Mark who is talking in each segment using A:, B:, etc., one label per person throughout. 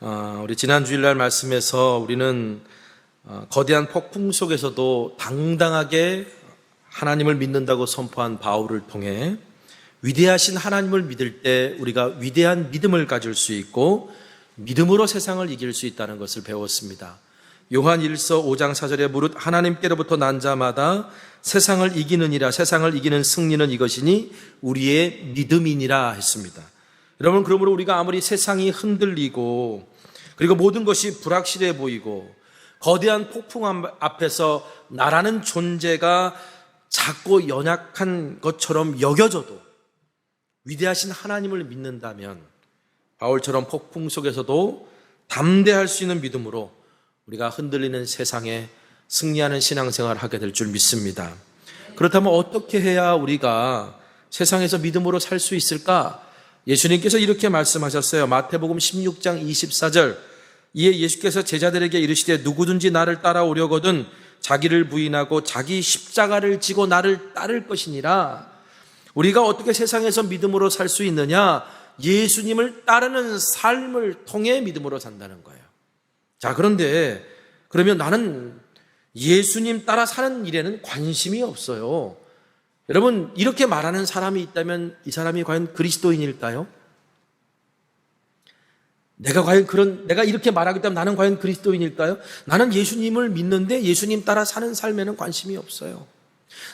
A: 우리 지난 주일날 말씀에서 우리는 거대한 폭풍 속에서도 당당하게 하나님을 믿는다고 선포한 바울을 통해 위대하신 하나님을 믿을 때 우리가 위대한 믿음을 가질 수 있고 믿음으로 세상을 이길 수 있다는 것을 배웠습니다. 요한 1서 5장 4절에 무릇 하나님께로부터 난 자마다 세상을 이기느니라. 세상을 이기는 승리는 이것이니 우리의 믿음이니라 했습니다. 여러분, 그러므로 우리가 아무리 세상이 흔들리고 그리고 모든 것이 불확실해 보이고 거대한 폭풍 앞에서 나라는 존재가 작고 연약한 것처럼 여겨져도 위대하신 하나님을 믿는다면 바울처럼 폭풍 속에서도 담대할 수 있는 믿음으로 우리가 흔들리는 세상에 승리하는 신앙생활을 하게 될 줄 믿습니다. 그렇다면 어떻게 해야 우리가 세상에서 믿음으로 살 수 있을까? 예수님께서 이렇게 말씀하셨어요. 마태복음 16장 24절. 이에 예수께서 제자들에게 이르시되 누구든지 나를 따라오려거든 자기를 부인하고 자기 십자가를 지고 나를 따를 것이니라. 우리가 어떻게 세상에서 믿음으로 살 수 있느냐? 예수님을 따르는 삶을 통해 믿음으로 산다는 거예요. 자, 그런데 그러면 나는 예수님 따라 사는 일에는 관심이 없어요. 여러분, 이렇게 말하는 사람이 있다면 이 사람이 과연 그리스도인일까요? 내가 이렇게 말하기 때문에 나는 과연 그리스도인일까요? 나는 예수님을 믿는데 예수님 따라 사는 삶에는 관심이 없어요.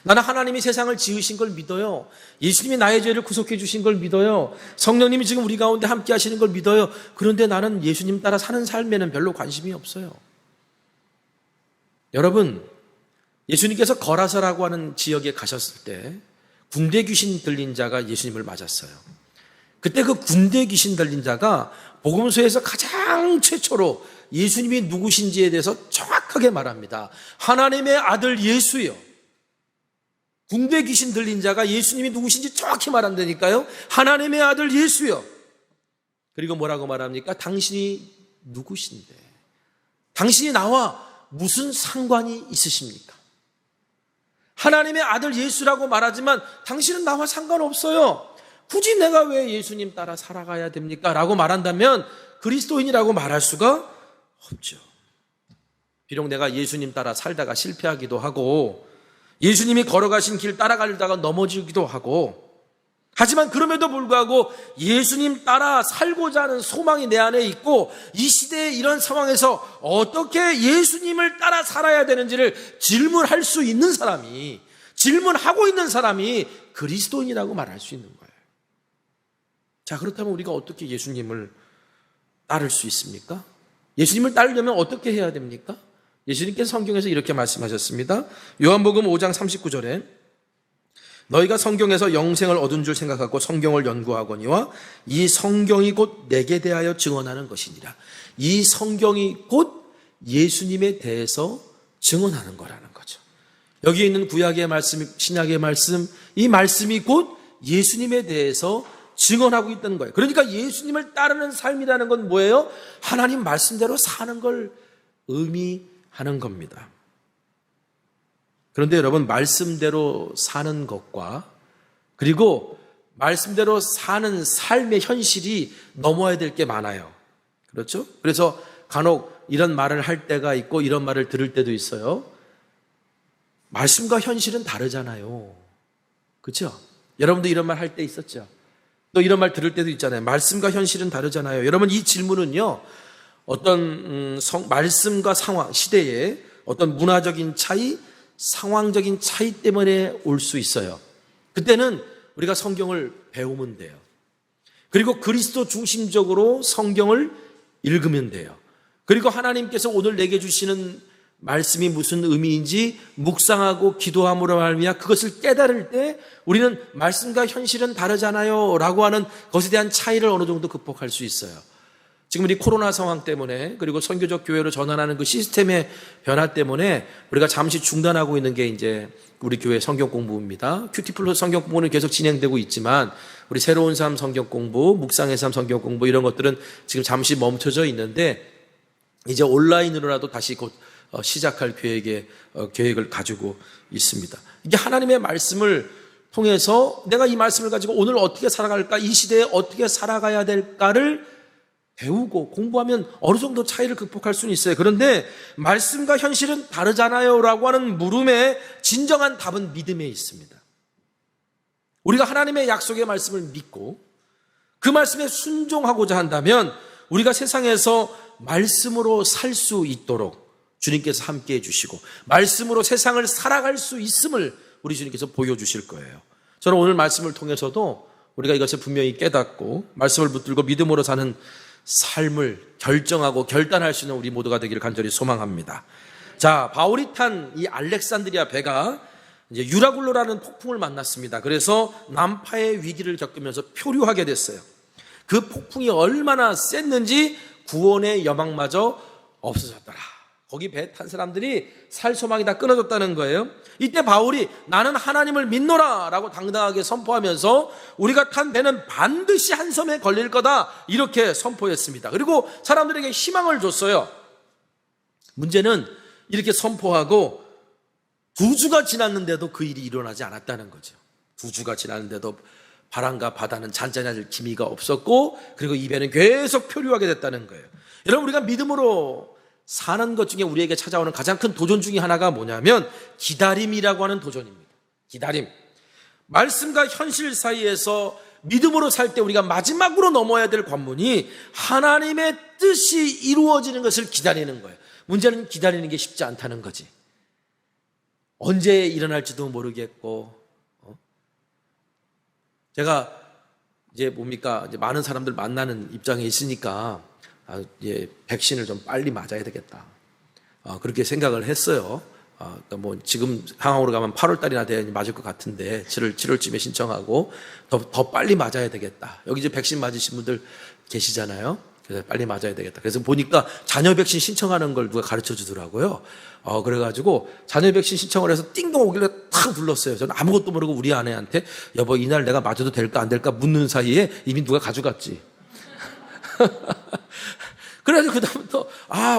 A: 나는 하나님이 세상을 지으신 걸 믿어요. 예수님이 나의 죄를 구속해 주신 걸 믿어요. 성령님이 지금 우리 가운데 함께 하시는 걸 믿어요. 그런데 나는 예수님 따라 사는 삶에는 별로 관심이 없어요. 여러분, 예수님께서 거라서라고 하는 지역에 가셨을 때 군대 귀신 들린 자가 예수님을 맞았어요. 그때 그 군대 귀신 들린 자가 복음서에서 가장 최초로 예수님이 누구신지에 대해서 정확하게 말합니다. 하나님의 아들 예수요. 군대 귀신 들린 자가 예수님이 누구신지 정확히 말한다니까요. 하나님의 아들 예수요. 그리고 뭐라고 말합니까? 당신이 누구신데? 당신이 나와 무슨 상관이 있으십니까? 하나님의 아들 예수라고 말하지만 당신은 나와 상관없어요. 굳이 내가 왜 예수님 따라 살아가야 됩니까? 라고 말한다면 그리스도인이라고 말할 수가 없죠. 비록 내가 예수님 따라 살다가 실패하기도 하고 예수님이 걸어가신 길 따라가려다가 넘어지기도 하고, 하지만 그럼에도 불구하고 예수님 따라 살고자 하는 소망이 내 안에 있고 이 시대의 이런 상황에서 어떻게 예수님을 따라 살아야 되는지를 질문할 수 있는 사람이, 질문하고 있는 사람이 그리스도인이라고 말할 수 있는 거예요. 자, 그렇다면 우리가 어떻게 예수님을 따를 수 있습니까? 예수님을 따르려면 어떻게 해야 됩니까? 예수님께서 성경에서 이렇게 말씀하셨습니다. 요한복음 5장 39절에 너희가 성경에서 영생을 얻은 줄 생각하고 성경을 연구하거니와 이 성경이 곧 내게 대하여 증언하는 것이니라. 이 성경이 곧 예수님에 대해서 증언하는 거라는 거죠. 여기에 있는 구약의 말씀, 신약의 말씀, 이 말씀이 곧 예수님에 대해서 증언하고 있다는 거예요. 그러니까 예수님을 따르는 삶이라는 건 뭐예요? 하나님 말씀대로 사는 걸 의미하는 겁니다. 그런데 여러분, 말씀대로 사는 것과 그리고 말씀대로 사는 삶의 현실이 넘어야 될 게 많아요. 그렇죠? 그래서 간혹 이런 말을 할 때가 있고 이런 말을 들을 때도 있어요. 말씀과 현실은 다르잖아요. 그렇죠? 여러분도 이런 말 할 때 있었죠? 또 이런 말 들을 때도 있잖아요. 말씀과 현실은 다르잖아요. 여러분, 이 질문은요, 어떤 말씀과 상황, 시대의 어떤 문화적인 차이, 상황적인 차이 때문에 올 수 있어요. 그때는 우리가 성경을 배우면 돼요. 그리고 그리스도 중심적으로 성경을 읽으면 돼요. 그리고 하나님께서 오늘 내게 주시는 말씀이 무슨 의미인지 묵상하고 기도함으로 말미암아 그것을 깨달을 때 우리는 말씀과 현실은 다르잖아요 라고 하는 것에 대한 차이를 어느 정도 극복할 수 있어요. 지금 우리 코로나 상황 때문에 그리고 선교적 교회로 전환하는 그 시스템의 변화 때문에 우리가 잠시 중단하고 있는 게 이제 우리 교회 성경 공부입니다. 큐티플로 성경 공부는 계속 진행되고 있지만 우리 새로운 삶 성경 공부, 묵상의 삶 성경 공부 이런 것들은 지금 잠시 멈춰져 있는데 이제 온라인으로라도 다시 곧 시작할 계획을 가지고 있습니다. 이게 하나님의 말씀을 통해서 내가 이 말씀을 가지고 오늘 어떻게 살아갈까, 이 시대에 어떻게 살아가야 될까를 배우고 공부하면 어느 정도 차이를 극복할 수는 있어요. 그런데 말씀과 현실은 다르잖아요 라고 하는 물음의 진정한 답은 믿음에 있습니다. 우리가 하나님의 약속의 말씀을 믿고 그 말씀에 순종하고자 한다면 우리가 세상에서 말씀으로 살 수 있도록 주님께서 함께해 주시고 말씀으로 세상을 살아갈 수 있음을 우리 주님께서 보여주실 거예요. 저는 오늘 말씀을 통해서도 우리가 이것을 분명히 깨닫고 말씀을 붙들고 믿음으로 사는 삶을 결정하고 결단할 수 있는 우리 모두가 되기를 간절히 소망합니다. 자, 바울이 탄 이 알렉산드리아 배가 이제 유라굴로라는 폭풍을 만났습니다. 그래서 난파의 위기를 겪으면서 표류하게 됐어요. 그 폭풍이 얼마나 셌는지 구원의 여망마저 없어졌더라. 거기 배 탄 사람들이 살 소망이 다 끊어졌다는 거예요. 이때 바울이 나는 하나님을 믿노라 라고 당당하게 선포하면서 우리가 탄 배는 반드시 한 섬에 걸릴 거다 이렇게 선포했습니다. 그리고 사람들에게 희망을 줬어요. 문제는 이렇게 선포하고 2주가 지났는데도 그 일이 일어나지 않았다는 거죠. 2주가 지났는데도 바람과 바다는 잔잔할 기미가 없었고 그리고 이 배는 계속 표류하게 됐다는 거예요. 여러분, 우리가 믿음으로 사는 것 중에 우리에게 찾아오는 가장 큰 도전 중에 하나가 뭐냐면 기다림이라고 하는 도전입니다. 기다림. 말씀과 현실 사이에서 믿음으로 살 때 우리가 마지막으로 넘어야 될 관문이 하나님의 뜻이 이루어지는 것을 기다리는 거예요. 문제는 기다리는 게 쉽지 않다는 거지. 언제 일어날지도 모르겠고, 제가 이제 이제 많은 사람들 만나는 입장에 있으니까 백신을 좀 빨리 맞아야 되겠다. 그렇게 생각을 했어요. 그러니까 지금 상황으로 가면 8월 달이나 돼야 맞을 것 같은데 7월쯤에 신청하고 더 빨리 맞아야 되겠다. 여기 이제 백신 맞으신 분들 계시잖아요. 그래서 빨리 맞아야 되겠다. 그래서 보니까 자녀 백신 신청하는 걸 누가 가르쳐 주더라고요. 그래가지고 자녀 백신 신청을 해서 띵동 오길래 탁 눌렀어요. 저는 아무것도 모르고 우리 아내한테 여보 이날 내가 맞아도 될까 안 될까 묻는 사이에 이미 누가 가져갔지. 그래서 그다음부터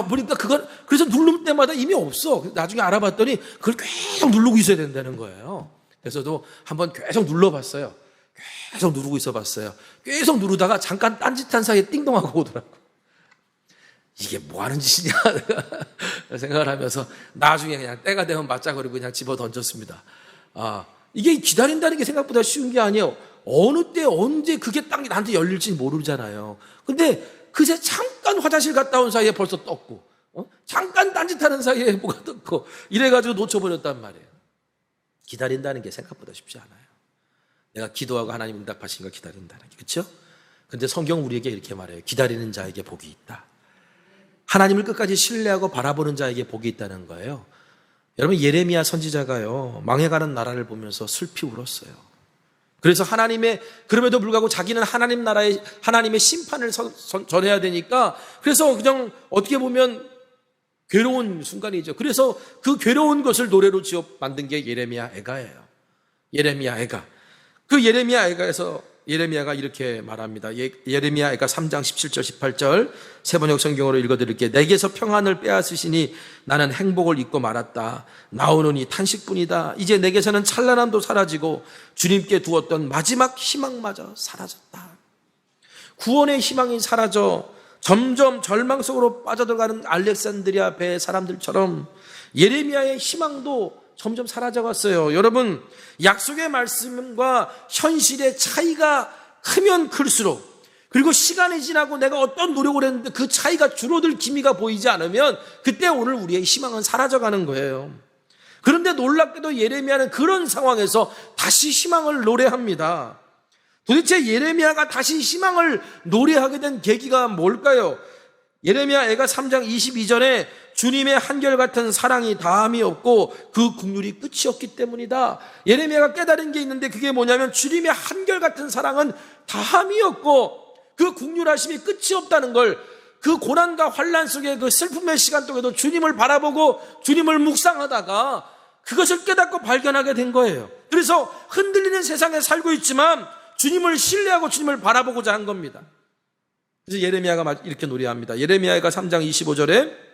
A: 보니까 그래서 누를 때마다 이미 없어. 나중에 알아봤더니 그걸 계속 누르고 있어야 된다는 거예요. 그래서도 한번 계속 눌러봤어요. 계속 누르고 있어봤어요. 계속 누르다가 잠깐 딴짓한 사이에 띵동하고 오더라고. 이게 뭐 하는 짓이냐 생각을 하면서 나중에 그냥 때가 되면 맞자그리고 그냥 집어 던졌습니다. 이게 기다린다는 게 생각보다 쉬운 게 아니에요. 어느 때 언제 그게 딱 나한테 열릴지 모르잖아요. 근데 그새 잠깐 화장실 갔다 온 사이에 벌써 떴고, 잠깐 딴짓하는 사이에 뭐가 떴고, 이래가지고 놓쳐버렸단 말이에요. 기다린다는 게 생각보다 쉽지 않아요. 내가 기도하고 하나님 응답하신 거 기다린다는 게, 그렇죠? 근데 성경 우리에게 이렇게 말해요. 기다리는 자에게 복이 있다. 하나님을 끝까지 신뢰하고 바라보는 자에게 복이 있다는 거예요. 여러분, 예레미야 선지자가요, 망해가는 나라를 보면서 슬피 울었어요. 그래서 그럼에도 불구하고 자기는 하나님의 심판을 전해야 되니까, 그래서 그냥 어떻게 보면 괴로운 순간이죠. 그래서 그 괴로운 것을 노래로 지어 만든 게 예레미야 애가예요. 예레미야 애가. 그 예레미야 애가에서 예레미야가 이렇게 말합니다. 예레미야 애가 3장 17절 18절 세번역 성경으로 읽어드릴게요. 내게서 평안을 빼앗으시니 나는 행복을 잊고 말았다. 나오노니 탄식뿐이다. 이제 내게서는 찬란함도 사라지고 주님께 두었던 마지막 희망마저 사라졌다. 구원의 희망이 사라져 점점 절망 속으로 빠져들어가는 알렉산드리아 배의 사람들처럼 예레미야의 희망도 점점 사라져갔어요. 여러분, 약속의 말씀과 현실의 차이가 크면 클수록, 그리고 시간이 지나고 내가 어떤 노력을 했는데 그 차이가 줄어들 기미가 보이지 않으면 그때 오늘 우리의 희망은 사라져가는 거예요. 그런데 놀랍게도 예레미야는 그런 상황에서 다시 희망을 노래합니다. 도대체 예레미야가 다시 희망을 노래하게 된 계기가 뭘까요? 예레미야 애가 3장 22절에 주님의 한결같은 사랑이 다함이 없고 그 국률이 끝이 없기 때문이다. 예레미야가 깨달은 게 있는데 그게 뭐냐면 주님의 한결같은 사랑은 다함이 없고 그 국률하심이 끝이 없다는 걸, 그 고난과 환난 속에 그 슬픔의 시간 동에도 주님을 바라보고 주님을 묵상하다가 그것을 깨닫고 발견하게 된 거예요. 그래서 흔들리는 세상에 살고 있지만 주님을 신뢰하고 주님을 바라보고자 한 겁니다. 그래서 예레미야가 이렇게 노래합니다. 예레미야가 3장 25절에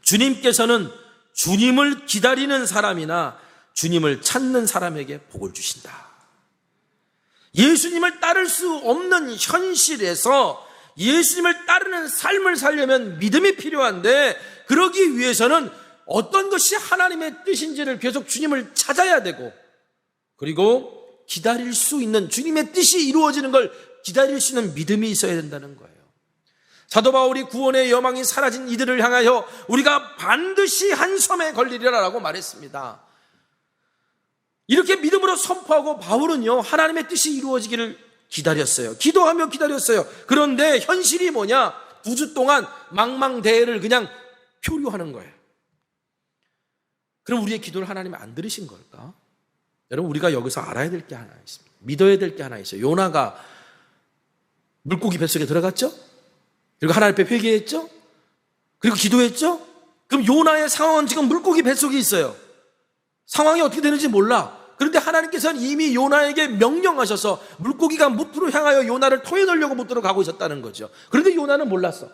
A: 주님께서는 주님을 기다리는 사람이나 주님을 찾는 사람에게 복을 주신다. 예수님을 따를 수 없는 현실에서 예수님을 따르는 삶을 살려면 믿음이 필요한데, 그러기 위해서는 어떤 것이 하나님의 뜻인지를 계속 주님을 찾아야 되고, 그리고 기다릴 수 있는, 주님의 뜻이 이루어지는 걸 기다릴 수 있는 믿음이 있어야 된다는 거예요. 사도 바울이 구원의 여망이 사라진 이들을 향하여 우리가 반드시 한 섬에 걸리리라라고 말했습니다. 이렇게 믿음으로 선포하고 바울은요, 하나님의 뜻이 이루어지기를 기다렸어요. 기도하며 기다렸어요. 그런데 현실이 뭐냐? 9주 동안 망망대해를 그냥 표류하는 거예요. 그럼 우리의 기도를 하나님이 안 들으신 걸까? 여러분, 우리가 여기서 알아야 될 게 하나 있습니다. 믿어야 될 게 하나 있어요. 요나가 물고기 뱃속에 들어갔죠? 그리고 하나님 앞에 회개했죠? 그리고 기도했죠? 그럼 요나의 상황은 지금 물고기 뱃속에 있어요. 상황이 어떻게 되는지 몰라. 그런데 하나님께서는 이미 요나에게 명령하셔서 물고기가 무트로 향하여 요나를 토해 넣으려고 무트로 가고 있었다는 거죠. 그런데 요나는 몰랐어.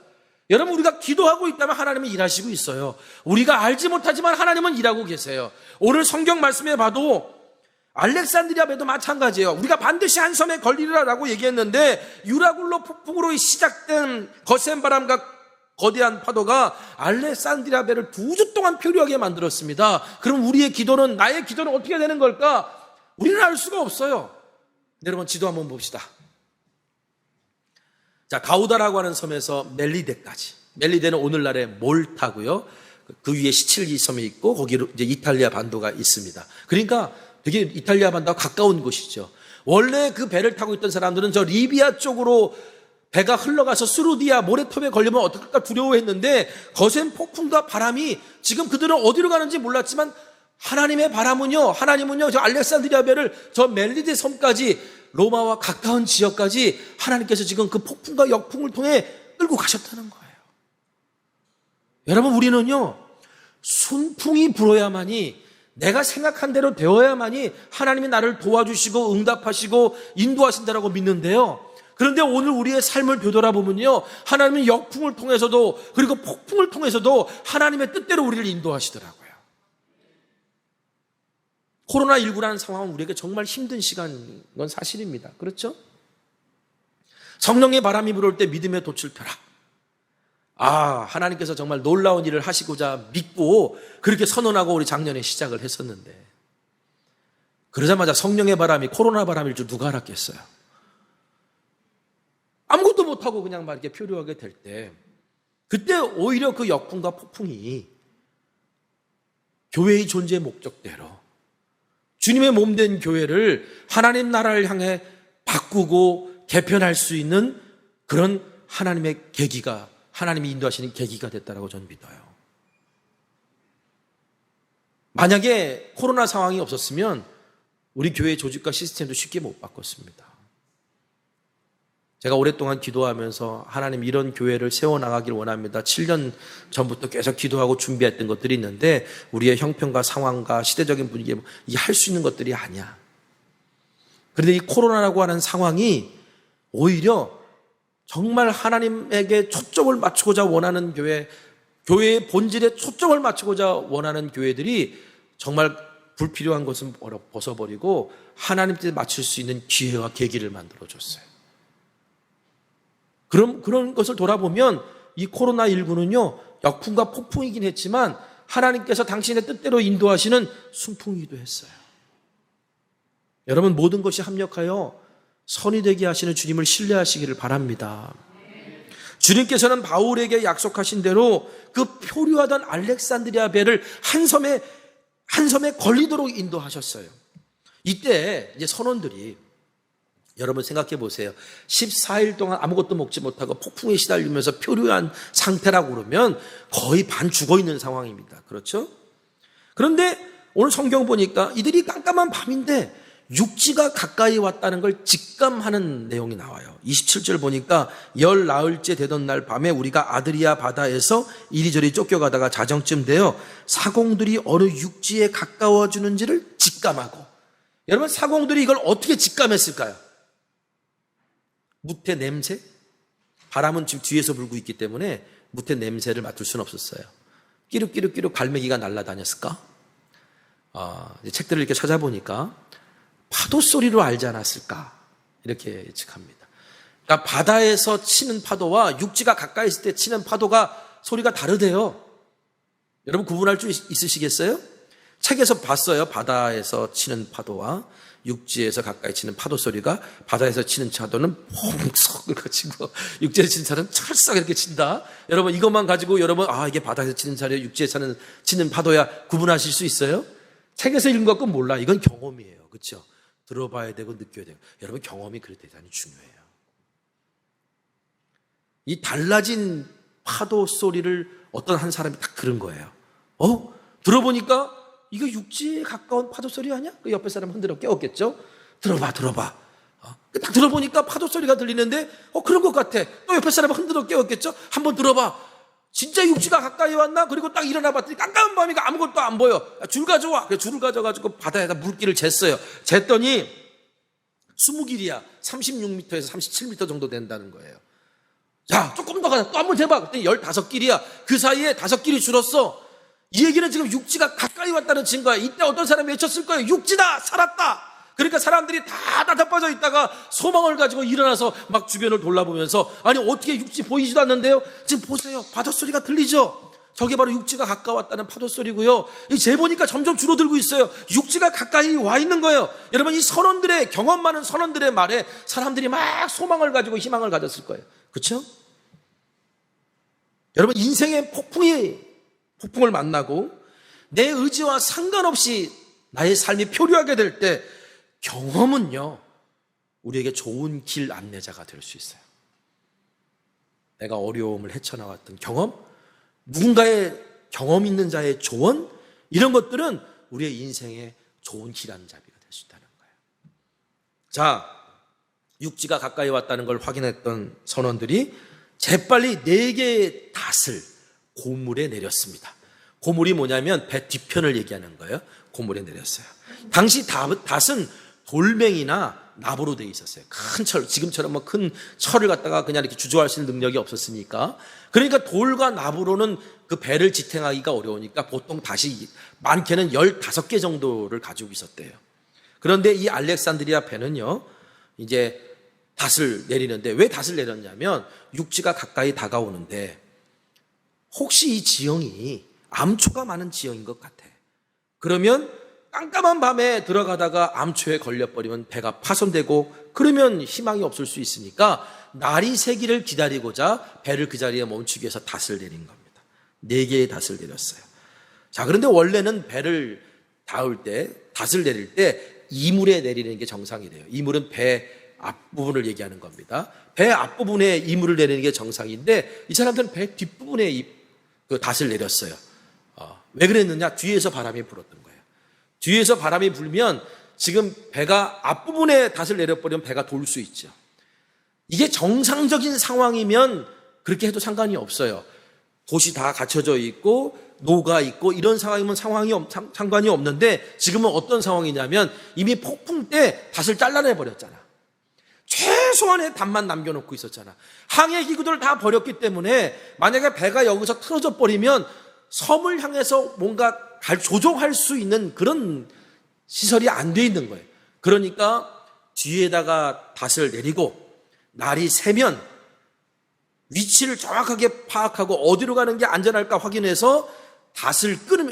A: 여러분, 우리가 기도하고 있다면 하나님은 일하시고 있어요. 우리가 알지 못하지만 하나님은 일하고 계세요. 오늘 성경 말씀에 봐도 알렉산드리아 배도 마찬가지예요. 우리가 반드시 한 섬에 걸리리라고 얘기했는데, 유라굴로 폭풍으로 시작된 거센 바람과 거대한 파도가 알렉산드리아 배를 2주 동안 표류하게 만들었습니다. 그럼 우리의 기도는, 나의 기도는 어떻게 되는 걸까? 우리는 알 수가 없어요. 여러분, 지도 한번 봅시다. 자, 가우다라고 하는 섬에서 멜리데까지. 멜리데는 오늘날의 몰타고요. 그 위에 시칠리 섬이 있고, 거기로 이제 이탈리아 반도가 있습니다. 그러니까 되게 이탈리아 반도와 가까운 곳이죠. 원래 그 배를 타고 있던 사람들은 저 리비아 쪽으로 배가 흘러가서 스루디아 모래톱에 걸리면 어떡할까 두려워했는데, 거센 폭풍과 바람이, 지금 그들은 어디로 가는지 몰랐지만 하나님의 바람은요, 하나님은요, 저 알렉산드리아 배를 저 멜리데 섬까지, 로마와 가까운 지역까지 하나님께서 지금 그 폭풍과 역풍을 통해 끌고 가셨다는 거예요. 여러분, 우리는요, 순풍이 불어야만이, 내가 생각한 대로 되어야만이 하나님이 나를 도와주시고 응답하시고 인도하신다라고 믿는데요. 그런데 오늘 우리의 삶을 되돌아보면요, 하나님은 역풍을 통해서도, 그리고 폭풍을 통해서도 하나님의 뜻대로 우리를 인도하시더라고요. 코로나19라는 상황은 우리에게 정말 힘든 시간인 건 사실입니다. 그렇죠? 성령의 바람이 불어올 때 믿음의 돛을 펴라. 하나님께서 정말 놀라운 일을 하시고자 믿고 그렇게 선언하고 우리 작년에 시작을 했었는데, 그러자마자 성령의 바람이 코로나 바람일 줄 누가 알았겠어요? 아무것도 못하고 그냥 막 이렇게 표류하게 될 때, 그때 오히려 그 역풍과 폭풍이 교회의 존재의 목적대로 주님의 몸된 교회를 하나님 나라를 향해 바꾸고 개편할 수 있는 그런 하나님의 계기가, 하나님이 인도하시는 계기가 됐다라고 저는 믿어요. 만약에 코로나 상황이 없었으면 우리 교회 조직과 시스템도 쉽게 못 바꿨습니다. 제가 오랫동안 기도하면서 하나님 이런 교회를 세워나가길 원합니다. 7년 전부터 계속 기도하고 준비했던 것들이 있는데, 우리의 형편과 상황과 시대적인 분위기에 이게 할 수 있는 것들이 아니야. 그런데 이 코로나라고 하는 상황이 오히려 정말 하나님에게 초점을 맞추고자 원하는 교회, 교회의 본질에 초점을 맞추고자 원하는 교회들이 정말 불필요한 것은 벗어버리고 하나님 뜻에 맞출 수 있는 기회와 계기를 만들어줬어요. 그런 것을 돌아보면 이 코로나19는요, 역풍과 폭풍이긴 했지만 하나님께서 당신의 뜻대로 인도하시는 순풍이기도 했어요. 여러분, 모든 것이 합력하여 선이 되게 하시는 주님을 신뢰하시기를 바랍니다. 주님께서는 바울에게 약속하신 대로 그 표류하던 알렉산드리아 배를 한 섬에 걸리도록 인도하셨어요. 이때 이제 선원들이, 여러분 생각해 보세요. 14일 동안 아무것도 먹지 못하고 폭풍에 시달리면서 표류한 상태라고 그러면 거의 반 죽어 있는 상황입니다. 그렇죠? 그런데 오늘 성경 보니까 이들이 깜깜한 밤인데 육지가 가까이 왔다는 걸 직감하는 내용이 나와요. 27절 보니까 열 나흘째 되던 날 밤에 우리가 아드리아 바다에서 이리저리 쫓겨가다가 자정쯤 되어 사공들이 어느 육지에 가까워지는지를 직감하고, 여러분 사공들이 이걸 어떻게 직감했을까요? 무태 냄새? 바람은 지금 뒤에서 불고 있기 때문에 무태 냄새를 맡을 수는 없었어요. 끼룩끼룩끼룩 갈매기가 날아다녔을까? 책들을 이렇게 찾아보니까 파도 소리로 알지 않았을까? 이렇게 예측합니다. 그러니까 바다에서 치는 파도와 육지가 가까이 있을 때 치는 파도가 소리가 다르대요. 여러분 구분할 줄 있으시겠어요? 책에서 봤어요. 바다에서 치는 파도와 육지에서 가까이 치는 파도 소리가, 바다에서 치는 파도는 펑석 가지고 육지에서 치는 차는 철썩 이렇게 친다. 여러분 이것만 가지고 여러분 이게 바다에서 치는 차례 육지에서 치는 파도야 구분하실 수 있어요? 책에서 읽은 것 건 몰라. 이건 경험이에요. 그렇죠? 들어봐야 되고 느껴야 돼요. 여러분 경험이 그렇게 대단히 중요해요. 이 달라진 파도 소리를 어떤 한 사람이 딱 들은 거예요. 들어보니까 이거 육지에 가까운 파도 소리 아니야? 그 옆에 사람 흔들어 깨웠겠죠? 들어봐. 딱 들어보니까 파도 소리가 들리는데, 그런 것 같아. 또 옆에 사람 흔들어 깨웠겠죠? 한번 들어봐. 진짜 육지가 가까이 왔나? 그리고 딱 일어나 봤더니 깜깜한 밤이니까 아무것도 안 보여. 줄 가져와. 그래서 줄을 가져가지고 바다에다 물길을 쟀어요. 쟀더니 20길이야. 36m에서 37m 정도 된다는 거예요. 자, 조금 더 가자. 또 한 번 재봐. 그랬더니 15길이야. 그 사이에 5길이 줄었어. 이 얘기는 지금 육지가 가까이 왔다는 증거야. 이때 어떤 사람이 외쳤을 거예요. 육지다! 살았다! 그러니까 사람들이 다 빠져 있다가 소망을 가지고 일어나서 막 주변을 돌아보면서, 아니 어떻게 육지 보이지도 않는데요? 지금 보세요. 파도 소리가 들리죠? 저게 바로 육지가 가까웠다는 파도 소리고요. 재보니까 점점 줄어들고 있어요. 육지가 가까이 와 있는 거예요. 여러분 이 선원들의, 경험 많은 선원들의 말에 사람들이 막 소망을 가지고 희망을 가졌을 거예요. 그렇죠? 여러분 인생의 폭풍을 만나고 내 의지와 상관없이 나의 삶이 표류하게 될 때 경험은요, 우리에게 좋은 길 안내자가 될 수 있어요. 내가 어려움을 헤쳐나왔던 경험, 누군가의 경험 있는 자의 조언, 이런 것들은 우리의 인생의 좋은 길 안내자비가 될 수 있다는 거예요. 자, 육지가 가까이 왔다는 걸 확인했던 선원들이 재빨리 4개의 닷을 고물에 내렸습니다. 고물이 뭐냐면 배 뒤편을 얘기하는 거예요. 고물에 내렸어요. 당시 닷은 돌멩이나 나무로 되어 있었어요. 큰 철, 지금처럼 뭐 큰 철을 갖다가 그냥 이렇게 주저할 수 있는 능력이 없었으니까. 그러니까 돌과 나무로는 그 배를 지탱하기가 어려우니까 보통 닷이 많게는 15개 정도를 가지고 있었대요. 그런데 이 알렉산드리아 배는요, 이제 닷을 내리는데, 왜 닷을 내렸냐면 육지가 가까이 다가오는데 혹시 이 지형이 암초가 많은 지형인 것 같아. 그러면 깜깜한 밤에 들어가다가 암초에 걸려버리면 배가 파손되고 그러면 희망이 없을 수 있으니까 날이 새기를 기다리고자 배를 그 자리에 멈추기 위해서 닷을 내린 겁니다. 4개의 닷을 내렸어요. 자, 그런데 원래는 배를 닷을 내릴 때 이물에 내리는 게 정상이래요. 이물은 배 앞부분을 얘기하는 겁니다. 배 앞부분에 이물을 내리는 게 정상인데 이 사람들은 배 뒷부분에 그 닷을 내렸어요. 왜 그랬느냐? 뒤에서 바람이 불었던 거예요. 뒤에서 바람이 불면 지금 배가 앞부분에 닷을 내려버리면 배가 돌 수 있죠. 이게 정상적인 상황이면 그렇게 해도 상관이 없어요. 돛이 다 갖춰져 있고 노가 있고 이런 상황이면 상관이 없는데 지금은 어떤 상황이냐면 이미 폭풍 때 닷을 잘라내 버렸잖아. 최소한의 닷만 남겨놓고 있었잖아. 항해 기구들을 다 버렸기 때문에 만약에 배가 여기서 틀어져 버리면 섬을 향해서 뭔가 조종할 수 있는 그런 시설이 안 돼 있는 거예요. 그러니까 뒤에다가 닷을 내리고 날이 새면 위치를 정확하게 파악하고 어디로 가는 게 안전할까 확인해서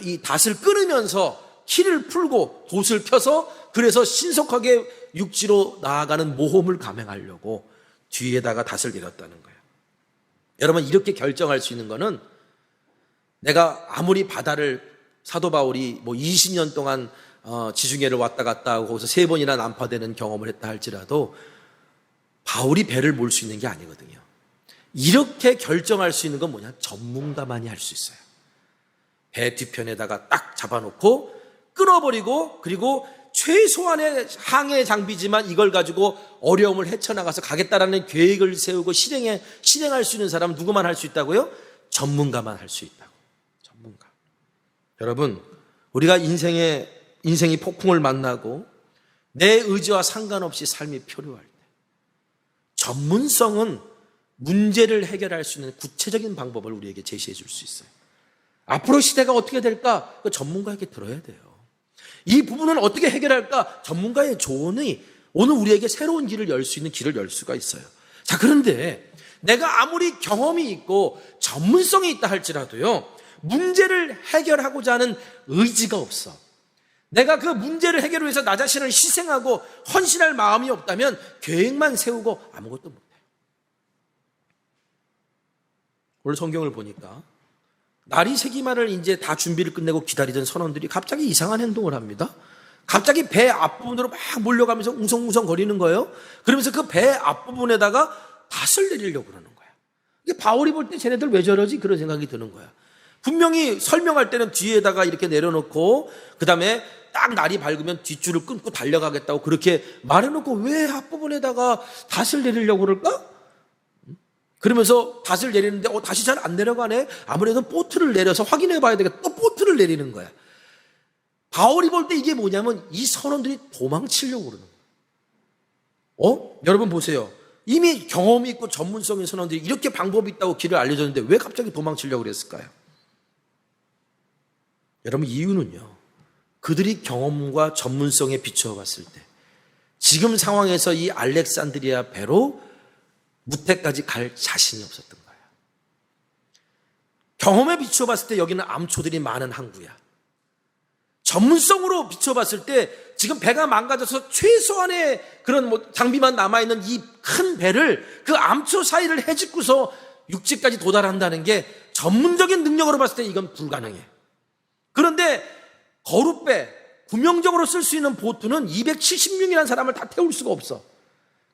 A: 이 닷을 끊으면서 키를 풀고 돛을 펴서 그래서 신속하게 육지로 나아가는 모험을 감행하려고 뒤에다가 닷을 내렸다는 거예요. 여러분 이렇게 결정할 수 있는 거는 내가 아무리 바다를 사도 바울이 20년 동안 지중해를 왔다 갔다 하고 거기서 3번이나 난파되는 경험을 했다 할지라도 바울이 배를 몰 수 있는 게 아니거든요. 이렇게 결정할 수 있는 건 뭐냐? 전문가만이 할 수 있어요. 배 뒤편에다가 딱 잡아놓고 끊어버리고 그리고 최소한의 항해 장비지만 이걸 가지고 어려움을 헤쳐나가서 가겠다라는 계획을 세우고 실행할 수 있는 사람은 누구만 할 수 있다고요? 전문가만 할 수 있다고. 전문가. 여러분, 우리가 인생이 폭풍을 만나고 내 의지와 상관없이 삶이 표류할 때 전문성은 문제를 해결할 수 있는 구체적인 방법을 우리에게 제시해 줄 수 있어요. 앞으로 시대가 어떻게 될까? 그 전문가에게 들어야 돼요. 이 부분은 어떻게 해결할까? 전문가의 조언이 오늘 우리에게 새로운 길을 열 수 있는 길을 열 수가 있어요. 자, 그런데 내가 아무리 경험이 있고 전문성이 있다 할지라도요, 문제를 해결하고자 하는 의지가 없어. 내가 그 문제를 해결을 위해서 나 자신을 희생하고 헌신할 마음이 없다면 계획만 세우고 아무것도 못해요. 오늘 성경을 보니까 날이 새기만을 이제 다 준비를 끝내고 기다리던 선원들이 갑자기 이상한 행동을 합니다. 갑자기 배 앞부분으로 막 몰려가면서 웅성웅성 거리는 거예요. 그러면서 그 배 앞부분에다가 닷을 내리려고 그러는 거야. 이게 바울이 볼 때 쟤네들 왜 저러지? 그런 생각이 드는 거야. 분명히 설명할 때는 뒤에다가 이렇게 내려놓고 그 다음에 딱 날이 밝으면 뒷줄을 끊고 달려가겠다고 그렇게 말해놓고 왜 앞부분에다가 닷을 내리려고 그럴까? 그러면서 닷을 내리는데 다시 잘 안 내려가네? 아무래도 보트를 내려서 확인해 봐야 되겠다. 또 보트를 내리는 거야. 바울이 볼 때 이게 뭐냐면 이 선원들이 도망치려고 그러는 거예요. 여러분 보세요. 이미 경험이 있고 전문성인 선원들이 이렇게 방법이 있다고 길을 알려줬는데 왜 갑자기 도망치려고 그랬을까요? 여러분, 이유는요, 그들이 경험과 전문성에 비추어 봤을 때 지금 상황에서 이 알렉산드리아 배로 무태까지 갈 자신이 없었던 거예요. 경험에 비추어 봤을 때 여기는 암초들이 많은 항구야. 전문성으로 비추어 봤을 때 지금 배가 망가져서 최소한의 그런 장비만 남아있는 이 큰 배를 그 암초 사이를 헤집고서 육지까지 도달한다는 게 전문적인 능력으로 봤을 때 이건 불가능해. 그런데 거룻배, 구명적으로 쓸 수 있는 보트는 270명이라는 사람을 다 태울 수가 없어.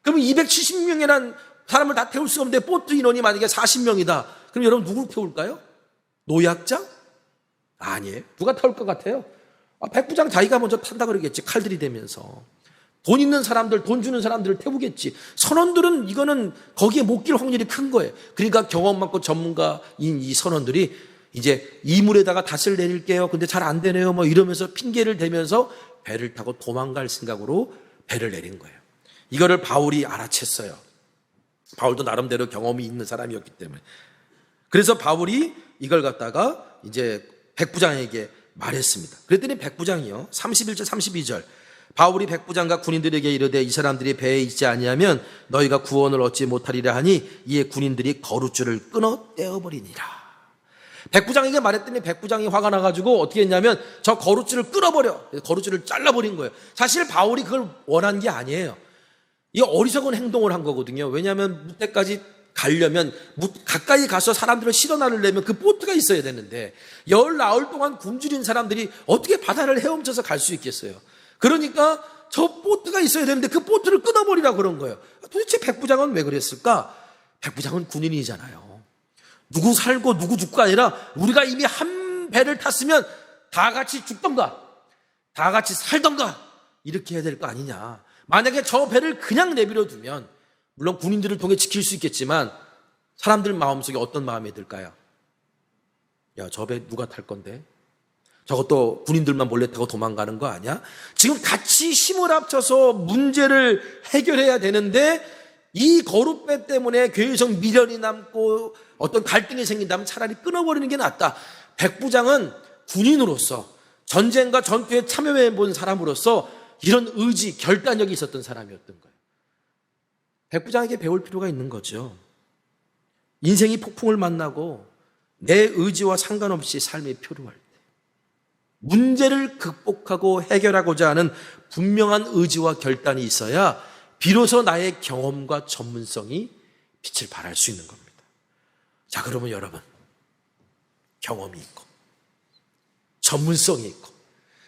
A: 그러면 270명이라는 사람을 다 태울 수가 없는데 보트 인원이 만약에 40명이다. 그럼 여러분 누구 태울까요? 노약자? 아니에요. 누가 태울 것 같아요? 백부장 자기가 먼저 탄다 그러겠지. 칼들이 되면서. 돈 있는 사람들, 돈 주는 사람들을 태우겠지. 선원들은 이거는 거기에 못 낄 확률이 큰 거예요. 그러니까 경험 많고 전문가인 이 선원들이 이제 이물에다가 닷을 내릴게요. 근데 잘 안 되네요. 뭐 이러면서 핑계를 대면서 배를 타고 도망갈 생각으로 배를 내린 거예요. 이거를 바울이 알아챘어요. 바울도 나름대로 경험이 있는 사람이었기 때문에. 그래서 바울이 이걸 갖다가 이제 백부장에게 말했습니다. 그랬더니 백부장이요, 31절 32절 바울이 백부장과 군인들에게 이르되 이 사람들이 배에 있지 아니하면 너희가 구원을 얻지 못하리라 하니 이에 군인들이 거룻줄을 끊어 떼어버리니라. 백부장에게 말했더니 백부장이 화가 나가지고 어떻게 했냐면 저 거룻줄을 끊어버려, 거룻줄을 잘라버린 거예요. 사실 바울이 그걸 원한 게 아니에요. 이 어리석은 행동을 한 거거든요. 왜냐하면 무태까지 가려면 가까이 가서 사람들을 실어 나르려면 그 보트가 있어야 되는데 열 나흘 동안 굶주린 사람들이 어떻게 바다를 헤엄쳐서 갈 수 있겠어요. 그러니까 저 보트가 있어야 되는데 그 보트를 끊어버리라 그런 거예요. 도대체 백부장은 왜 그랬을까? 백부장은 군인이잖아요. 누구 살고 누구 죽고 아니라 우리가 이미 한 배를 탔으면 다 같이 죽던가 다 같이 살던가 이렇게 해야 될 거 아니냐. 만약에 저 배를 그냥 내버려 두면 물론 군인들을 통해 지킬 수 있겠지만 사람들 마음속에 어떤 마음이 들까요? 야, 저 배 누가 탈 건데? 저것도 군인들만 몰래 타고 도망가는 거 아니야? 지금 같이 힘을 합쳐서 문제를 해결해야 되는데 이 거룻배 때문에 계속 미련이 남고 어떤 갈등이 생긴다면 차라리 끊어버리는 게 낫다. 백부장은 군인으로서 전쟁과 전투에 참여해 본 사람으로서 이런 의지, 결단력이 있었던 사람이었던 거예요. 백부장에게 배울 필요가 있는 거죠. 인생이 폭풍을 만나고 내 의지와 상관없이 삶이 표류할 때 문제를 극복하고 해결하고자 하는 분명한 의지와 결단이 있어야 비로소 나의 경험과 전문성이 빛을 발할 수 있는 겁니다. 자, 그러면 여러분, 경험이 있고 전문성이 있고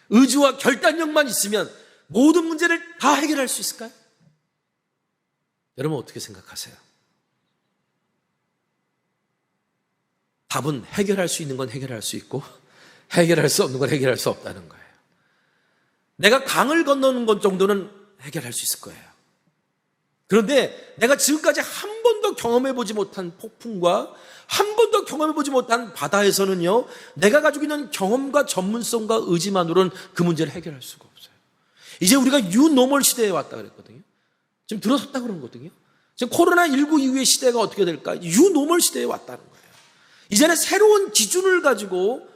A: 의지와 결단력만 있으면 모든 문제를 다 해결할 수 있을까요? 여러분 어떻게 생각하세요? 답은 해결할 수 있는 건 해결할 수 있고 해결할 수 없는 건 해결할 수 없다는 거예요. 내가 강을 건너는 것 정도는 해결할 수 있을 거예요. 그런데 내가 지금까지 한 번도 경험해보지 못한 폭풍과 한 번도 경험해보지 못한 바다에서는요, 내가 가지고 있는 경험과 전문성과 의지만으로는 그 문제를 해결할 수가 없어요. 이제 우리가 뉴노멀 시대에 왔다 그랬거든요. 지금 들어섰다 그런 거거든요. 지금 코로나19 이후의 시대가 어떻게 될까? 뉴노멀 시대에 왔다는 거예요. 이제는 새로운 기준을 가지고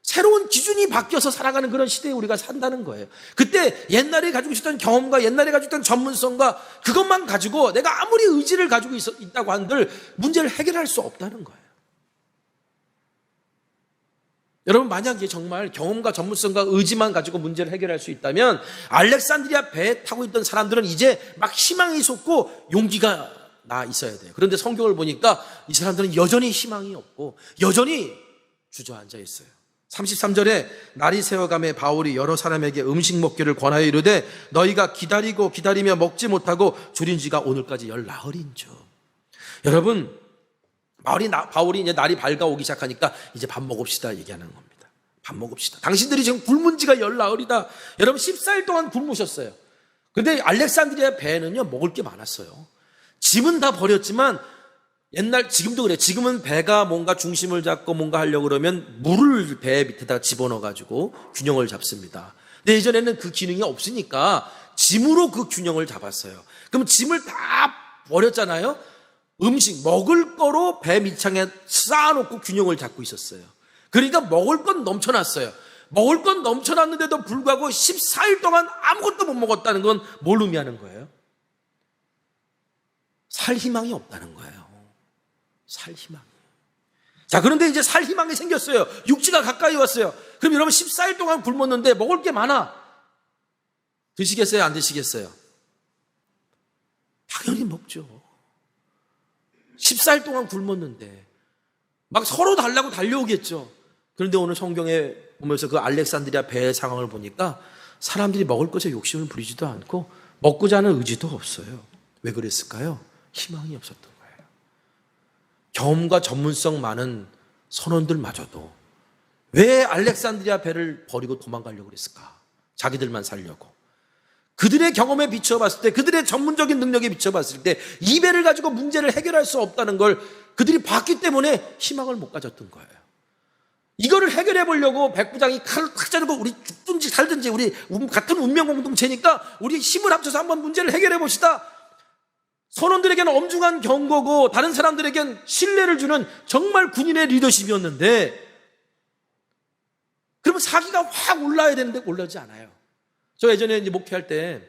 A: 새로운 기준이 바뀌어서 살아가는 그런 시대에 우리가 산다는 거예요. 그때 옛날에 가지고 있었던 경험과 옛날에 가지고 있던 전문성과 그것만 가지고 내가 아무리 의지를 가지고 있다고 한들 문제를 해결할 수 없다는 거예요. 여러분, 만약에 정말 경험과 전문성과 의지만 가지고 문제를 해결할 수 있다면 알렉산드리아 배에 타고 있던 사람들은 이제 막 희망이 솟고 용기가 나 있어야 돼요. 그런데 성경을 보니까 이 사람들은 여전히 희망이 없고 여전히 주저앉아 있어요. 33절에 날이 새어가매 바울이 여러 사람에게 음식 먹기를 권하여 이르되 너희가 기다리고 기다리며 먹지 못하고 줄인 지가 오늘까지 열나흘인즉. 여러분, 바울이 이제 날이 밝아오기 시작하니까 이제 밥 먹읍시다 얘기하는 겁니다. 밥 먹읍시다. 당신들이 지금 굶은 지가 열나흘이다. 여러분, 14일 동안 굶으셨어요. 근데 알렉산드리아 배에는요 먹을 게 많았어요. 짐은 다 버렸지만 지금도 그래. 지금은 배가 뭔가 중심을 잡고 뭔가 하려고 그러면 물을 배 밑에다 집어넣어가지고 균형을 잡습니다. 근데 예전에는 그 기능이 없으니까 짐으로 그 균형을 잡았어요. 그럼 짐을 다 버렸잖아요. 음식, 먹을 거로 배 밑창에 쌓아놓고 균형을 잡고 있었어요. 그러니까 먹을 건 넘쳐났어요. 먹을 건 넘쳐났는데도 불구하고 14일 동안 아무것도 못 먹었다는 건 뭘 의미하는 거예요? 살 희망이 없다는 거예요. 살 희망. 자, 그런데 이제 살 희망이 생겼어요. 육지가 가까이 왔어요. 그럼 여러분 14일 동안 굶었는데 먹을 게 많아. 드시겠어요? 안 드시겠어요? 당연히 먹죠. 14일 동안 굶었는데 막 서로 달라고 달려오겠죠. 그런데 오늘 성경에 보면서 그 알렉산드리아 배의 상황을 보니까 사람들이 먹을 것에 욕심을 부리지도 않고 먹고자 하는 의지도 없어요. 왜 그랬을까요? 희망이 없었던 거예요. 경험과 전문성 많은 선원들마저도 왜 알렉산드리아 배를 버리고 도망가려고 그랬을까? 자기들만 살려고. 그들의 경험에 비춰봤을 때, 그들의 전문적인 능력에 비춰봤을 때 이 배를 가지고 문제를 해결할 수 없다는 걸 그들이 봤기 때문에 희망을 못 가졌던 거예요. 이거를 해결해 보려고 백부장이 칼을 탁 자르고 우리 죽든지 살든지 우리 같은 운명 공동체니까 우리 힘을 합쳐서 한번 문제를 해결해 봅시다. 선원들에게는 엄중한 경고고 다른 사람들에게는 신뢰를 주는 정말 군인의 리더십이었는데, 그러면 사기가 확 올라야 되는데 올라오지 않아요. 저 예전에 이제 목회할 때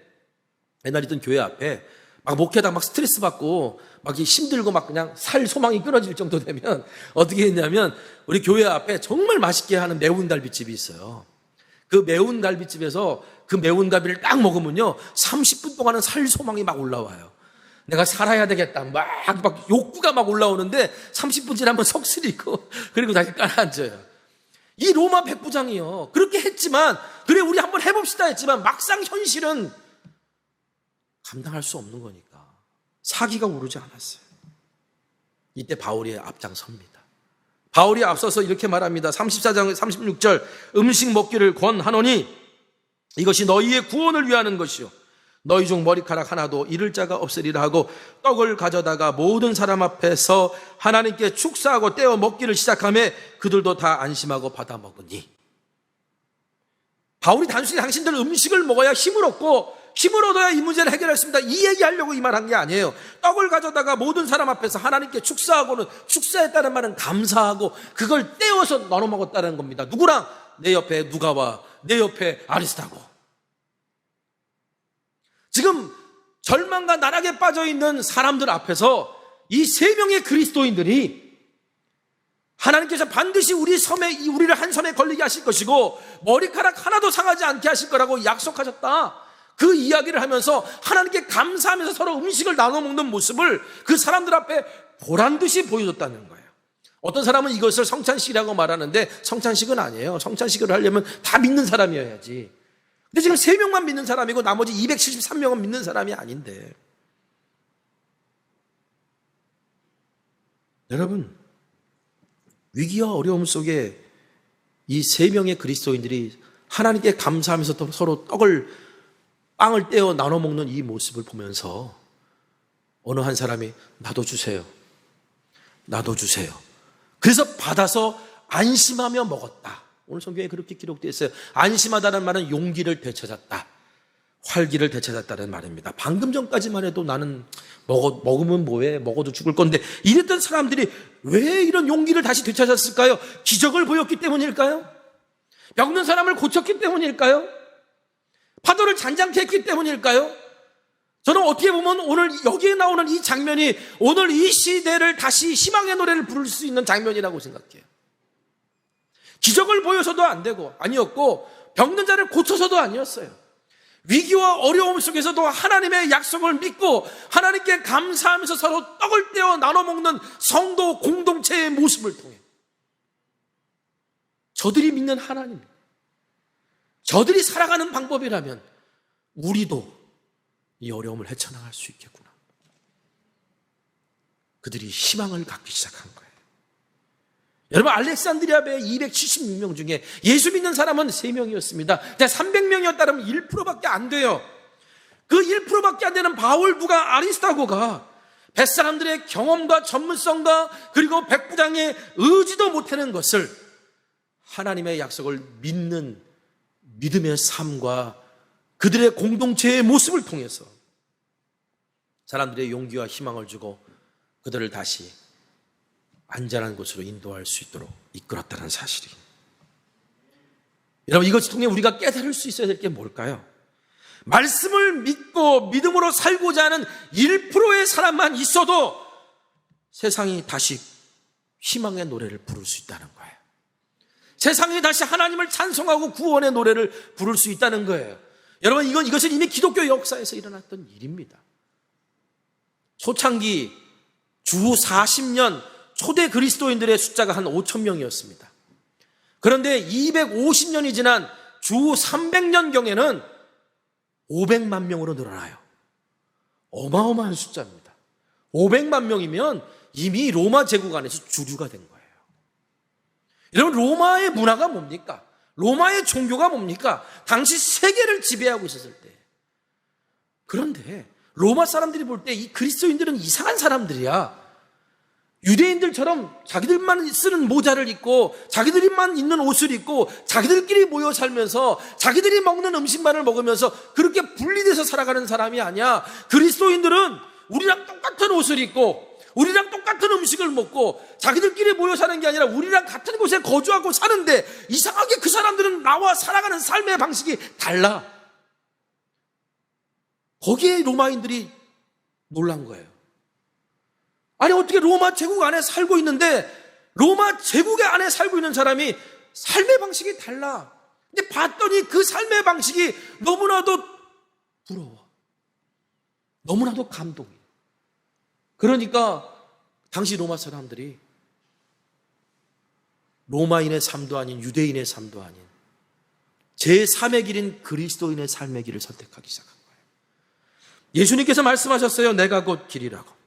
A: 옛날에 있던 교회 앞에 막 목회하다가 막 스트레스 받고 막 힘들고 막 그냥 살 소망이 끊어질 정도 되면 어떻게 했냐면 우리 교회 앞에 정말 맛있게 하는 매운 갈비집이 있어요. 그 매운 갈비집에서 그 매운 갈비를 딱 먹으면요 30분 동안은 살 소망이 막 올라와요. 내가 살아야 되겠다 막 욕구가 막 올라오는데 30분 지나면 석슬이고 그리고 다시 깔아앉아요. 이 로마 백부장이요 그렇게 했지만, 그래 우리 한번 해봅시다 했지만 막상 현실은 감당할 수 없는 거니까 사기가 오르지 않았어요. 이때 바울이 앞장섭니다. 바울이 앞서서 이렇게 말합니다. 34장 36절 음식 먹기를 권하노니 이것이 너희의 구원을 위하는 것이요 너희 중 머리카락 하나도 잃을 자가 없으리라 하고 떡을 가져다가 모든 사람 앞에서 하나님께 축사하고 떼어 먹기를 시작하며 그들도 다 안심하고 받아 먹으니. 바울이 단순히 당신들 음식을 먹어야 힘을 얻고 힘을 얻어야 이 문제를 해결했습니다 이 얘기하려고 이 말한 게 아니에요. 떡을 가져다가 모든 사람 앞에서 하나님께 축사하고는, 축사했다는 말은 감사하고 그걸 떼어서 나눠 먹었다는 겁니다. 누구랑? 내 옆에 누가와 내 옆에 아리스타고. 지금 절망과 나락에 빠져있는 사람들 앞에서 이 세 명의 그리스도인들이 하나님께서 반드시 우리를 한 섬에 걸리게 하실 것이고 머리카락 하나도 상하지 않게 하실 거라고 약속하셨다. 그 이야기를 하면서 하나님께 감사하면서 서로 음식을 나눠 먹는 모습을 그 사람들 앞에 보란듯이 보여줬다는 거예요. 어떤 사람은 이것을 성찬식이라고 말하는데 성찬식은 아니에요. 성찬식을 하려면 다 믿는 사람이어야지. 근데 지금 3명만 믿는 사람이고 나머지 273명은 믿는 사람이 아닌데. 여러분, 위기와 어려움 속에 이 3명의 그리스도인들이 하나님께 감사하면서 또 서로 빵을 떼어 나눠 먹는 이 모습을 보면서 어느 한 사람이 나도 주세요. 나도 주세요. 그래서 받아서 안심하며 먹었다. 오늘 성경에 그렇게 기록되어 있어요. 안심하다는 말은 용기를 되찾았다. 활기를 되찾았다는 말입니다. 방금 전까지만 해도 나는 먹으면 뭐해? 먹어도 죽을 건데 이랬던 사람들이 왜 이런 용기를 다시 되찾았을까요? 기적을 보였기 때문일까요? 병든 사람을 고쳤기 때문일까요? 파도를 잔잔케 했기 때문일까요? 저는 어떻게 보면 오늘 여기에 나오는 이 장면이 오늘 이 시대를 다시 희망의 노래를 부를 수 있는 장면이라고 생각해요. 기적을 보여서도 안 되고 아니었고, 병든 자를 고쳐서도 아니었어요. 위기와 어려움 속에서도 하나님의 약속을 믿고 하나님께 감사하면서 서로 떡을 떼어 나눠 먹는 성도 공동체의 모습을 통해 저들이 믿는 하나님, 저들이 살아가는 방법이라면 우리도 이 어려움을 헤쳐나갈 수 있겠구나. 그들이 희망을 갖기 시작한 거예요. 여러분, 알렉산드리아 배 276명 중에 예수 믿는 사람은 3명이었습니다. 300명이었다면 1%밖에 안 돼요. 그 1%밖에 안 되는 바울부가 아리스타고가 뱃사람들의 경험과 전문성과 그리고 백부장의 의지도 못하는 것을 하나님의 약속을 믿는 믿음의 삶과 그들의 공동체의 모습을 통해서 사람들의 용기와 희망을 주고 그들을 다시 안전한 곳으로 인도할 수 있도록 이끌었다는 사실이, 여러분, 이것을 통해 우리가 깨달을 수 있어야 될 게 뭘까요? 말씀을 믿고 믿음으로 살고자 하는 1%의 사람만 있어도 세상이 다시 희망의 노래를 부를 수 있다는 거예요. 세상이 다시 하나님을 찬송하고 구원의 노래를 부를 수 있다는 거예요. 여러분, 이것은 이미 기독교 역사에서 일어났던 일입니다. 초창기 주 40년 초대 그리스도인들의 숫자가 한 5천 명이었습니다. 그런데 250년이 지난 주 300년경에는 500만 명으로 늘어나요. 어마어마한 숫자입니다. 500만 명이면 이미 로마 제국 안에서 주류가 된 거예요. 여러분, 로마의 문화가 뭡니까? 로마의 종교가 뭡니까? 당시 세계를 지배하고 있었을 때. 그런데 로마 사람들이 볼 때 이 그리스도인들은 이상한 사람들이야. 유대인들처럼 자기들만 쓰는 모자를 입고 자기들만 입는 옷을 입고 자기들끼리 모여 살면서 자기들이 먹는 음식만을 먹으면서 그렇게 분리돼서 살아가는 사람이 아니야. 그리스도인들은 우리랑 똑같은 옷을 입고 우리랑 똑같은 음식을 먹고 자기들끼리 모여 사는 게 아니라 우리랑 같은 곳에 거주하고 사는데 이상하게 그 사람들은 나와 살아가는 삶의 방식이 달라. 거기에 로마인들이 놀란 거예요. 아니, 어떻게 로마 제국 안에 살고 있는데 로마 제국의 안에 살고 있는 사람이 삶의 방식이 달라. 근데 봤더니 그 삶의 방식이 너무나도 부러워. 너무나도 감동이에요. 그러니까 당시 로마 사람들이 로마인의 삶도 아닌 유대인의 삶도 아닌 제3의 길인 그리스도인의 삶의 길을 선택하기 시작한 거예요. 예수님께서 말씀하셨어요. 내가 곧 길이라고.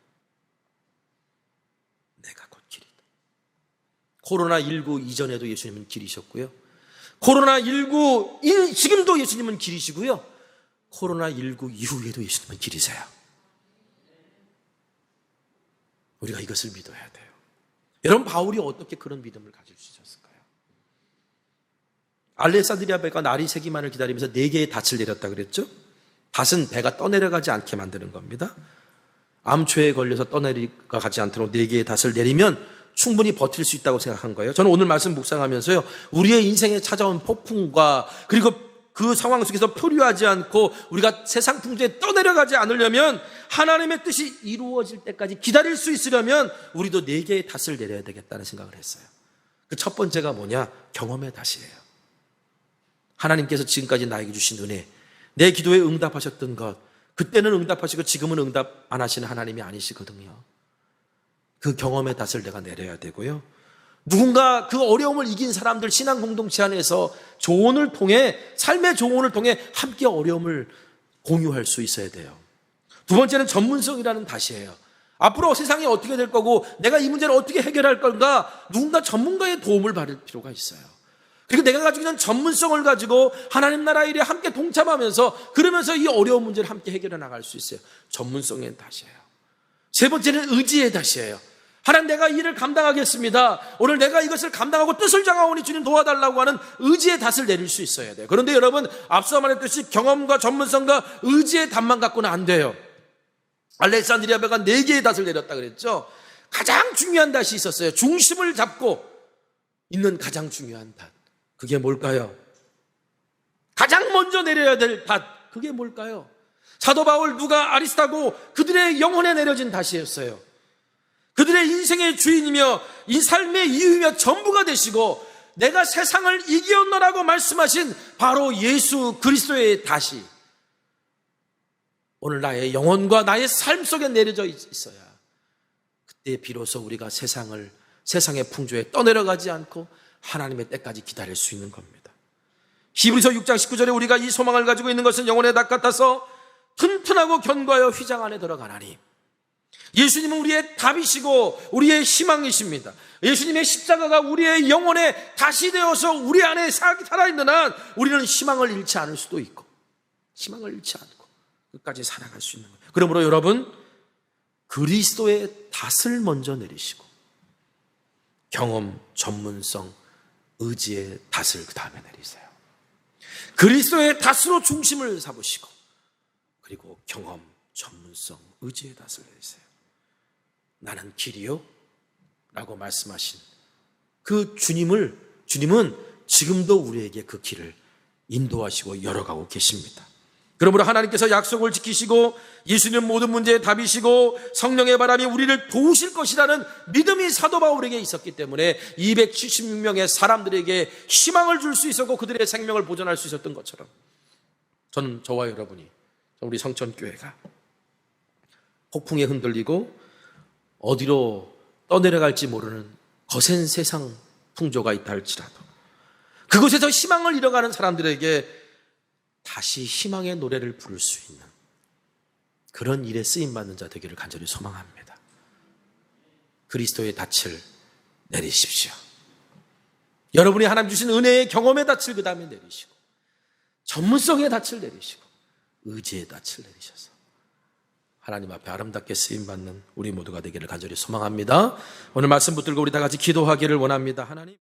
A: 내가 곧 길이다. 코로나19 이전에도 예수님은 길이셨고요. 코로나19 지금도 예수님은 길이시고요. 코로나19 이후에도 예수님은 길이세요. 우리가 이것을 믿어야 돼요. 여러분, 바울이 어떻게 그런 믿음을 가질 수 있었을까요? 알렉산드리아 배가 날이 새기만을 기다리면서 4개의 닻을 내렸다 그랬죠? 닷은 배가 떠내려가지 않게 만드는 겁니다. 암초에 걸려서 떠내려가지 않도록 4개의 닷을 내리면 충분히 버틸 수 있다고 생각한 거예요. 저는 오늘 말씀 묵상하면서요, 우리의 인생에 찾아온 폭풍과 그리고 그 상황 속에서 표류하지 않고 우리가 세상 풍조에 떠내려가지 않으려면, 하나님의 뜻이 이루어질 때까지 기다릴 수 있으려면 우리도 4개의 닷을 내려야 되겠다는 생각을 했어요. 그 첫 번째가 뭐냐? 경험의 닷이에요. 하나님께서 지금까지 나에게 주신 은혜, 내 기도에 응답하셨던 것, 그때는 응답하시고 지금은 응답 안 하시는 하나님이 아니시거든요. 그 경험의 닷을 내가 내려야 되고요. 누군가 그 어려움을 이긴 사람들, 신앙 공동체 안에서 조언을 통해, 삶의 조언을 통해 함께 어려움을 공유할 수 있어야 돼요. 두 번째는 전문성이라는 닷이에요. 앞으로 세상이 어떻게 될 거고 내가 이 문제를 어떻게 해결할 건가, 누군가 전문가의 도움을 받을 필요가 있어요. 그리고 내가 가지고 있는 전문성을 가지고 하나님 나라 일에 함께 동참하면서 그러면서 이 어려운 문제를 함께 해결해 나갈 수 있어요. 전문성의 닷이에요. 세 번째는 의지의 닷이에요. 하나님, 내가 이 일을 감당하겠습니다. 오늘 내가 이것을 감당하고 뜻을 정하오니 주님 도와달라고 하는 의지의 닷을 내릴 수 있어야 돼요. 그런데 여러분, 앞서 말했듯이 경험과 전문성과 의지의 닷만 갖고는 안 돼요. 알렉산드리아 배가 4개의 닷을 내렸다 그랬죠. 가장 중요한 닷이 있었어요. 중심을 잡고 있는 가장 중요한 닷. 그게 뭘까요? 가장 먼저 내려야 될 닷, 그게 뭘까요? 사도 바울, 누가, 아리스타고 그들의 영혼에 내려진 닷이었어요. 그들의 인생의 주인이며 이 삶의 이유이며 전부가 되시고 내가 세상을 이기었노라고 말씀하신 바로 예수 그리스도의 닷이 오늘 나의 영혼과 나의 삶 속에 내려져 있어야 그때 비로소 우리가 세상의 풍조에 떠내려가지 않고 하나님의 때까지 기다릴 수 있는 겁니다. 히브리서 6장 19절에 우리가 이 소망을 가지고 있는 것은 영혼의 닷 같아서 튼튼하고 견고하여 휘장 안에 들어가나니, 예수님은 우리의 답이시고 우리의 희망이십니다. 예수님의 십자가가 우리의 영혼에 다시 되어서 우리 안에 살아있는 한 우리는 희망을 잃지 않을 수도 있고 희망을 잃지 않고 끝까지 살아갈 수 있는 거예요. 그러므로 여러분, 그리스도의 닷을 먼저 내리시고 경험, 전문성, 의지의 닷을 그 다음에 내리세요. 그리스도의 닷으로 중심을 잡으시고 그리고 경험, 전문성, 의지의 닷을 내리세요. 나는 길이요? 라고 말씀하신 그 주님은 지금도 우리에게 그 길을 인도하시고 열어가고 계십니다. 그러므로 하나님께서 약속을 지키시고 예수님 모든 문제의 답이시고 성령의 바람이 우리를 도우실 것이라는 믿음이 사도 바울에게 있었기 때문에 276명의 사람들에게 희망을 줄 수 있었고 그들의 생명을 보존할 수 있었던 것처럼 저는 저와 여러분이, 우리 성천교회가 폭풍에 흔들리고 어디로 떠내려갈지 모르는 거센 세상 풍조가 있다 할지라도 그곳에서 희망을 잃어가는 사람들에게 다시 희망의 노래를 부를 수 있는 그런 일에 쓰임받는 자 되기를 간절히 소망합니다. 그리스도의 닻을 내리십시오. 여러분이 하나님 주신 은혜의 경험의 닻을 그 다음에 내리시고 전문성의 닻을 내리시고 의지의 닻을 내리셔서 하나님 앞에 아름답게 쓰임받는 우리 모두가 되기를 간절히 소망합니다. 오늘 말씀 붙들고 우리 다 같이 기도하기를 원합니다. 하나님.